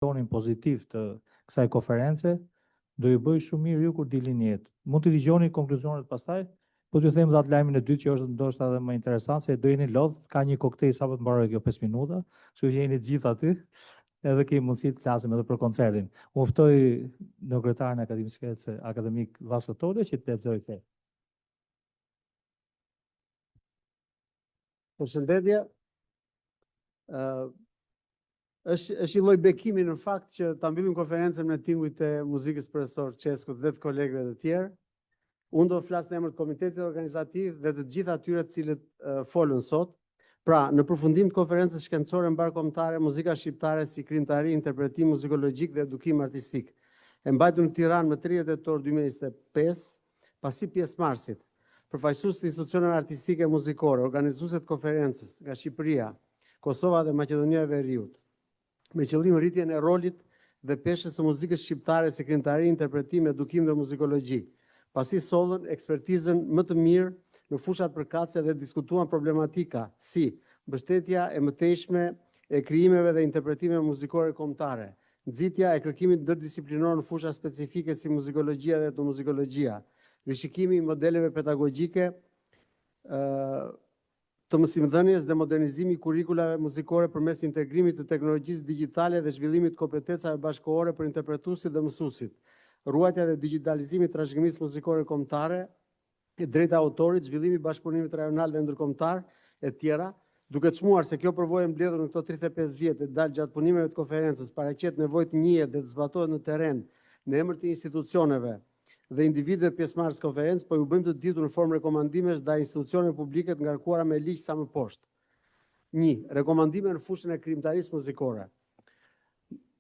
tonin pozitiv të kësaj konference, do ju bëj shumë mirë ju kur dilni jetë. Mund të dëgjoni konkluzionet pastaj, po t'ju them atë lajmin e dytë që është ndoshta edhe më interesant, se do jeni lodh, ka një koktejl sapo të mbaroj kjo 5 minuta, kështu që jeni të gjithë aty, edhe kemi mundësi të flasim edhe për koncertin. Unë ftoj ndërkryetarin akademik Vasko Tole që të lexojë këtë. Përshëndetje. Është një lloj bekimi në fakt që ta mbyllim konferencën me tingujt e muzikës profesor Çeskut dhe të kolegëve të tjerë. Unë do të flas në emër të komitetit organizativ dhe të gjithë atyre të cilët folën sot. Pra, në përfundim të konferencës shkencore mbarkombëtare Muzika shqiptare si krijimtari, interpretim muzikologjik dhe edukim artistik, e mbajtur në Tiranë më 30 tetor 2025, pasi pjesëmarrësit, përfaqësues të institucioneve artistike muzikore, organizuesit të konferencës nga Shqipëria, Kosova dhe Maqedonia e Veriut, me qëllim rritjen e rolit dhe peshës së muzikës shqiptare si krijimtari, interpretim, edukim dhe muzikologji, pasi sollën ekspertizën më të mirë në fushat përkatëse dhe diskutuan problematika si mbështetja e mëtejshme e krijimeve dhe interpretimeve muzikore kombëtare, nxitja e kërkimit ndërdisiplinor në fusha specifike si muzikologjia dhe etnomuzikologjia, rishikimi i modeleve pedagogjike të mësimdhënies dhe modernizimi i kurrikulave muzikore përmes integrimit të teknologjisë digjitale dhe zhvillimit të kompetencave bashkëkohore për interpretuesit dhe mësuesit, ruajtja dhe digitalizimi i trashëgimisë muzikore kombëtare, e drejta autorit, zhvillimi i bashkëpunimit rajonal dhe ndërkombëtar e tjera, duke çmuar se kjo përvojë mbledhur në këto 35 vjet e dalë gjatë punimeve të konferencës paraqet nevojë të njihet dhe të zbatohet në terren në emër të institucioneve dhe individëve pjesëmarrës konferencë, po ju bëjmë të ditur në formë rekomandimesh ndaj institucioneve publike të ngarkuara me ligj sa më poshtë. 1. Rekomandime në fushën e krijimtarisë muzikore.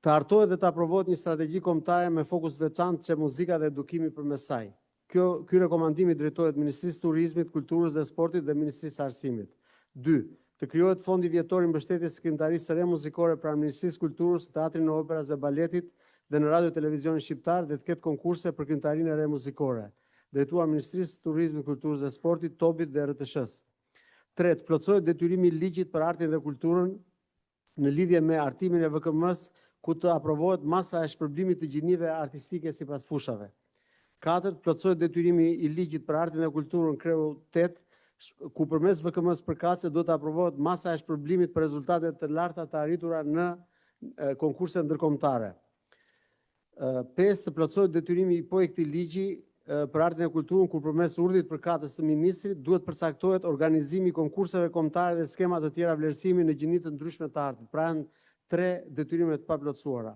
Të hartohet dhe të aprovohet një strategji kombëtare me fokus veçantë çe muzika dhe edukimi përmes saj. Ky rekomandim i drejtohet Ministrisë Turizmit, Kulturës dhe Sportit dhe Ministrisë Arsimit. 2. Të krijohet fondi vjetor i mbështetjes së krijimtarisë së re muzikore pranë Ministrisë Kulturës, Teatrit në Operës dhe Baletit dhe në Radio Televizionin Shqiptar dhe të ketë konkurse për krijimtarinë e re muzikore, drejtuar Ministrisë Turizmit, Kulturës dhe Sportit, Tobit dhe RTS-s. 3. Të plotësohet detyrimi i ligjit për artin dhe kulturën në lidhje me artimin e VKM-s, ku të aprovohet masa e shpërblimit të gjinive artistike sipas fushave. 4. Të plotësohet detyrimi i ligjit për artin dhe kulturën kreu 8, ku përmes VKM-s përkatëse do të aprovohet masa e shpërblimit për rezultate të larta të arritura në konkurse ndërkombëtare. 5. Të plotësohet detyrimi i këtij ligji për artin e kulturën, kur përmes urdhit përkatës të ministrit duhet përcaktohet organizimi i konkurseve kombëtare dhe skema të tjera vlerësimi në gjini të ndryshme të artit. Pra janë 3 detyrimet pa plotësuara.